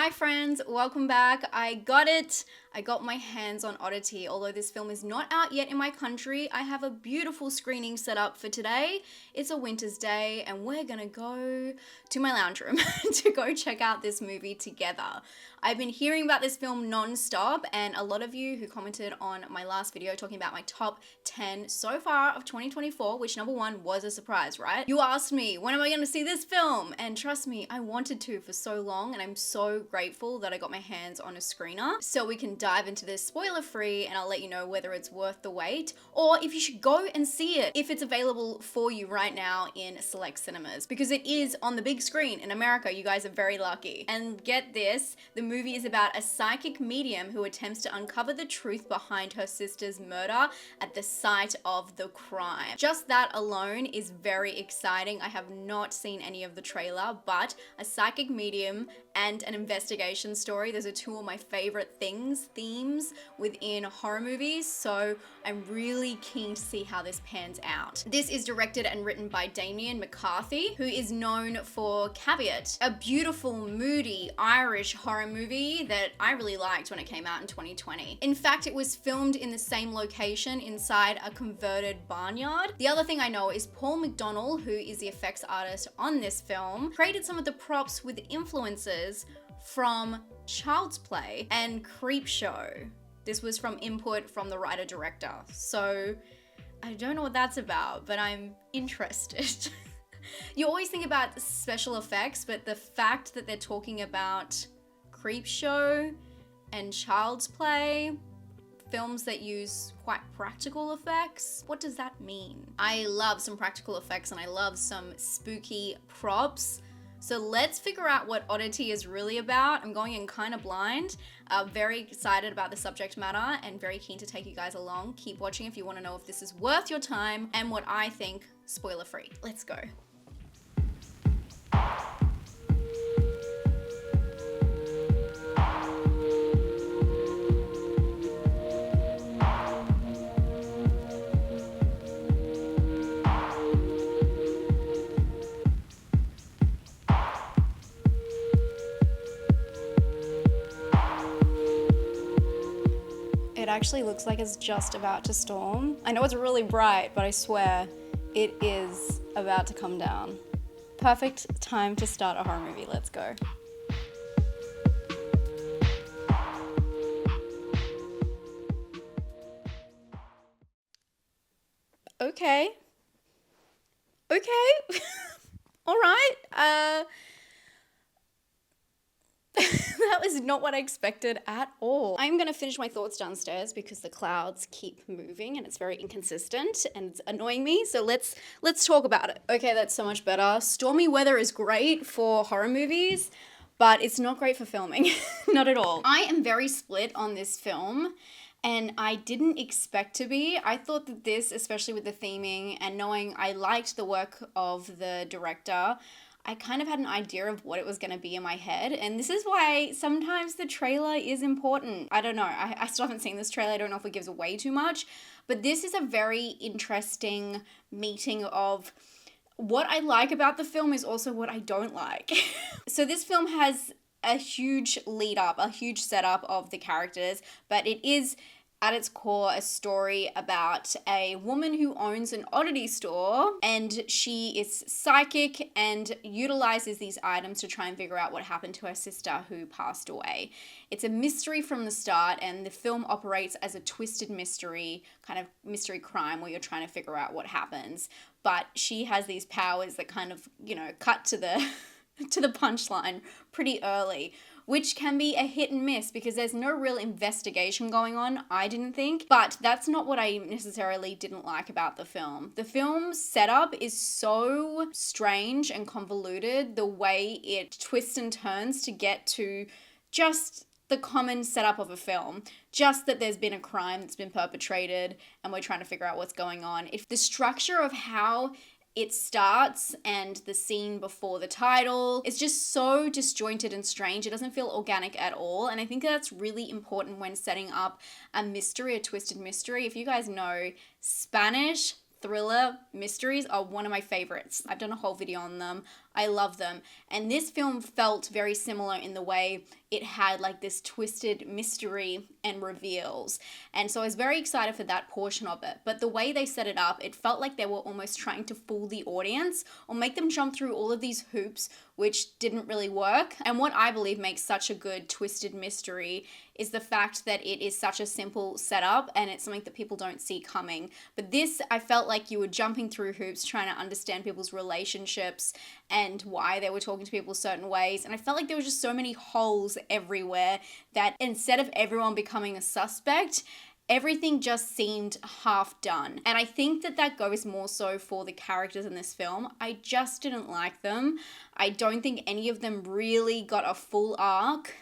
Hi friends, welcome back. I got it. I got my hands on Oddity. Although this film is not out yet in my country, I have a beautiful screening set up for today. It's a winter's day and we're gonna go to my lounge room to go check out this movie together. I've been hearing about this film non-stop, and a lot of you who commented on my last video talking about my top 10 so far of 2024, which number one was a surprise, right? You asked me, when am I gonna see this film? And trust me, I wanted to for so long, and I'm so grateful that I got my hands on a screener so we can dive into this spoiler free, and I'll let you know whether it's worth the wait or if you should go and see it if it's available for you right now in select cinemas, because it is on the big screen in America. You guys are very lucky. And get this, the movie is about a psychic medium who attempts to uncover the truth behind her sister's murder at the site of the crime. Just that alone is very exciting. I have not seen any of the trailer, but a psychic medium and an investigation story, those are two of my favorite themes within horror movies, so I'm really keen to see how this pans out. This is directed and written by Damien McCarthy, who is known for Caveat, a beautiful, moody Irish horror movie that I really liked when it came out in 2020. In fact, it was filmed in the same location inside a converted barnyard. The other thing I know is Paul McDonnell, who is the effects artist on this film, created some of the props with influences from Child's Play and Creepshow. This was from input from the writer-director. So I don't know what that's about, but I'm interested. You always think about special effects, but the fact that they're talking about Creepshow and Child's Play, films that use quite practical effects, what does that mean? I love some practical effects and I love some spooky props. So let's figure out what Oddity is really about. I'm going in kind of blind. Very excited about the subject matter and very keen to take you guys along. Keep watching if you want to know if this is worth your time and what I think, spoiler free. Let's go. It actually looks like it's just about to storm. I know it's really bright, but I swear it is about to come down. Perfect time to start a horror movie. Let's go. Okay. All right. That was not what I expected at all. I'm gonna finish my thoughts downstairs because the clouds keep moving and it's very inconsistent and it's annoying me. So let's talk about it. Okay, that's so much better. Stormy weather is great for horror movies, but it's not great for filming. Not at all. I am very split on this film, and I didn't expect to be. I thought that this, especially with the theming and knowing I liked the work of the director, I kind of had an idea of what it was going to be in my head, and this is why sometimes the trailer is important. I don't know, I still haven't seen this trailer. I don't know if it gives away too much, but this is a very interesting meeting of what I like about the film is also what I don't like. So this film has a huge lead up, a huge setup of the characters, but it is at its core a story about a woman who owns an oddity store, and she is psychic and utilizes these items to try and figure out what happened to her sister who passed away. It's a mystery from the start, and the film operates as a twisted mystery, kind of mystery crime where you're trying to figure out what happens. But she has these powers that kind of, cut to the to the punchline pretty early, which can be a hit and miss because there's no real investigation going on, I didn't think. But that's not what I necessarily didn't like about the film. The film's setup is so strange and convoluted, the way it twists and turns to get to just the common setup of a film. Just that there's been a crime that's been perpetrated and we're trying to figure out what's going on. If the structure of how it starts and the scene before the title, it's just so disjointed and strange. It doesn't feel organic at all. And I think that's really important when setting up a mystery, a twisted mystery. If you guys know, Spanish thriller mysteries are one of my favorites. I've done a whole video on them. I love them. And this film felt very similar in the way it had like this twisted mystery and reveals. And so I was very excited for that portion of it. But the way they set it up, it felt like they were almost trying to fool the audience or make them jump through all of these hoops, which didn't really work. And what I believe makes such a good twisted mystery is the fact that it is such a simple setup and it's something that people don't see coming. But this, I felt like you were jumping through hoops trying to understand people's relationships and why they were talking to people certain ways. And I felt like there were just so many holes everywhere that instead of everyone becoming a suspect, everything just seemed half done. And I think that that goes more so for the characters in this film. I just didn't like them. I don't think any of them really got a full arc.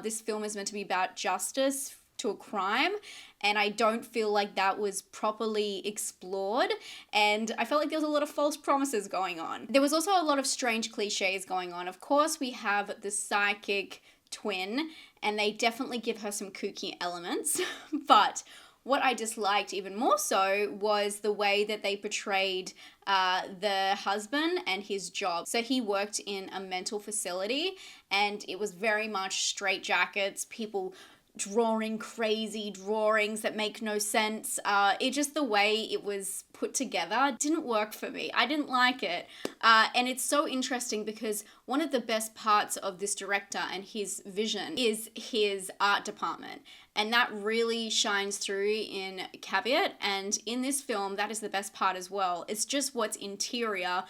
This film is meant to be about justice to a crime, and I don't feel like that was properly explored, and I felt like there was a lot of false promises going on. There was also a lot of strange cliches going on. Of course, we have the psychic twin, and they definitely give her some kooky elements, but what I disliked even more so was the way that they portrayed the husband and his job. So he worked in a mental facility, and it was very much straitjackets, people drawing crazy drawings that make no sense. It just, the way it was put together didn't work for me. I didn't like it. And it's so interesting because one of the best parts of this director and his vision is his art department. And that really shines through in Caveat. And in this film, that is the best part as well. It's just what's interior,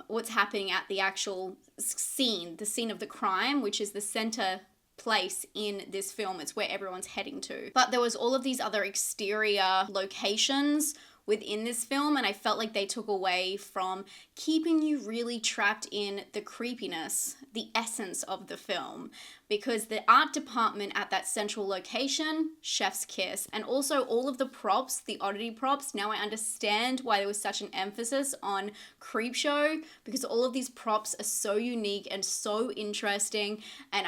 what's happening at the actual scene, the scene of the crime, which is the center place in this film. It's where everyone's heading to. But there was all of these other exterior locations within this film, and I felt like they took away from keeping you really trapped in the creepiness, the essence of the film, because the art department at that central location, chef's kiss, and also all of the props, the Oddity props. Now I understand why there was such an emphasis on Creepshow, because all of these props are so unique and so interesting, and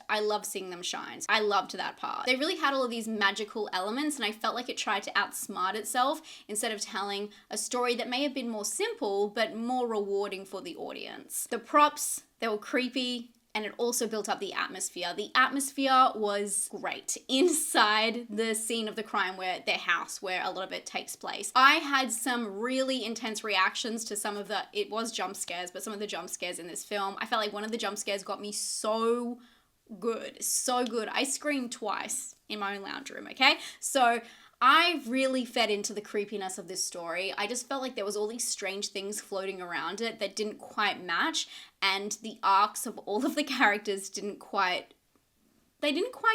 I love seeing them shine. I loved that part. They really had all of these magical elements, and I felt like it tried to outsmart itself instead of telling a story that may have been more simple but more rewarding for the audience. The props, they were creepy, and it also built up the atmosphere. The atmosphere was great inside the scene of the crime, where their house, where a lot of it takes place. I had some really intense reactions to some of the, it was jump scares, but some of the jump scares in this film. I felt like one of the jump scares got me so good, so good. I screamed twice in my own lounge room, okay? So I really fed into the creepiness of this story. I just felt like there was all these strange things floating around it that didn't quite match, and the arcs of all of the characters didn't quite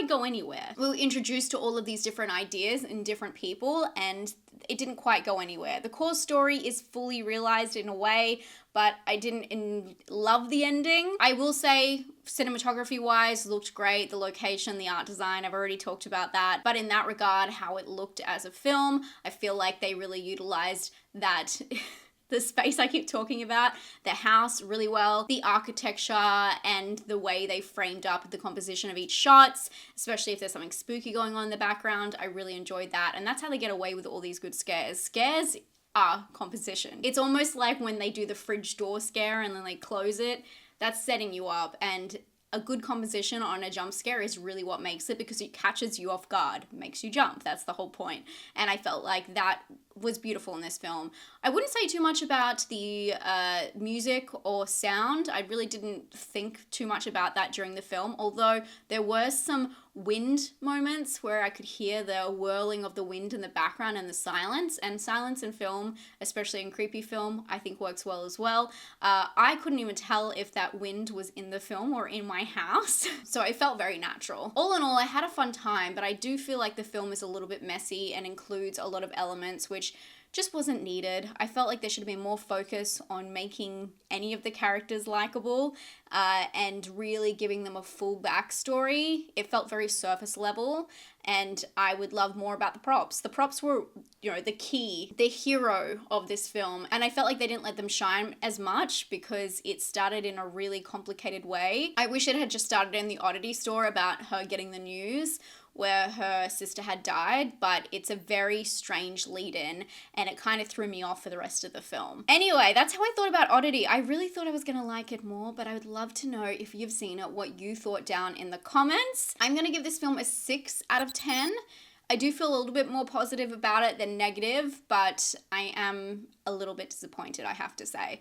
go anywhere. We were introduced to all of these different ideas and different people, and it didn't quite go anywhere. The core story is fully realized in a way, but I didn't love the ending. I will say, cinematography-wise, looked great. The location, the art design, I've already talked about that. But in that regard, how it looked as a film, I feel like they really utilized that the space I keep talking about, the house really well, the architecture and the way they framed up the composition of each shots, especially if there's something spooky going on in the background. I really enjoyed that. And that's how they get away with all these good scares. Scares are composition. It's almost like when they do the fridge door scare and then they close it, that's setting you up. And a good composition on a jump scare is really what makes it, because it catches you off guard, makes you jump. That's the whole point. And I felt like that was beautiful in this film. I wouldn't say too much about the music or sound. I really didn't think too much about that during the film, although there were some wind moments where I could hear the whirling of the wind in the background and the silence. And silence in film, especially in creepy film, I think works well as well. I couldn't even tell if that wind was in the film or in my house, so it felt very natural. All in all, I had a fun time, but I do feel like the film is a little bit messy and includes a lot of elements which just wasn't needed. I felt like there should have been more focus on making any of the characters likable and really giving them a full backstory. It felt very surface level, and I would love more about the props. The props were, the key, the hero of this film, and I felt like they didn't let them shine as much because it started in a really complicated way. I wish it had just started in the Oddity store about her getting the news, where her sister had died, but it's a very strange lead-in, and it kind of threw me off for the rest of the film. Anyway, that's how I thought about Oddity. I really thought I was gonna like it more, but I would love to know if you've seen it, what you thought down in the comments. I'm gonna give this film a 6 out of 10. I do feel a little bit more positive about it than negative, but I am a little bit disappointed, I have to say.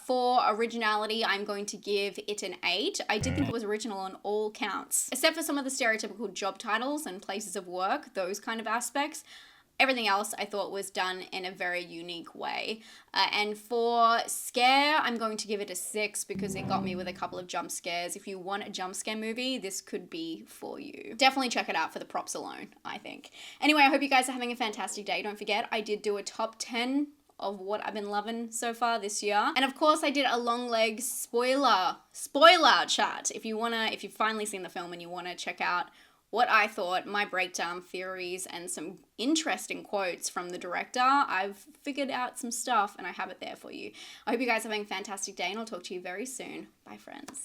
For originality, I'm going to give it an 8. I did think it was original on all counts, except for some of the stereotypical job titles and places of work, those kind of aspects. Everything else I thought was done in a very unique way. And for scare, I'm going to give it a 6 because it got me with a couple of jump scares. If you want a jump scare movie, this could be for you. Definitely check it out for the props alone, I think. Anyway, I hope you guys are having a fantastic day. Don't forget, I did do a top 10 of what I've been loving so far this year. And of course I did a long leg spoiler chat. If you've finally seen the film and you want to check out what I thought, my breakdown, theories, and some interesting quotes from the director, I've figured out some stuff and I have it there for you. I hope you guys are having a fantastic day and I'll talk to you very soon. Bye, friends.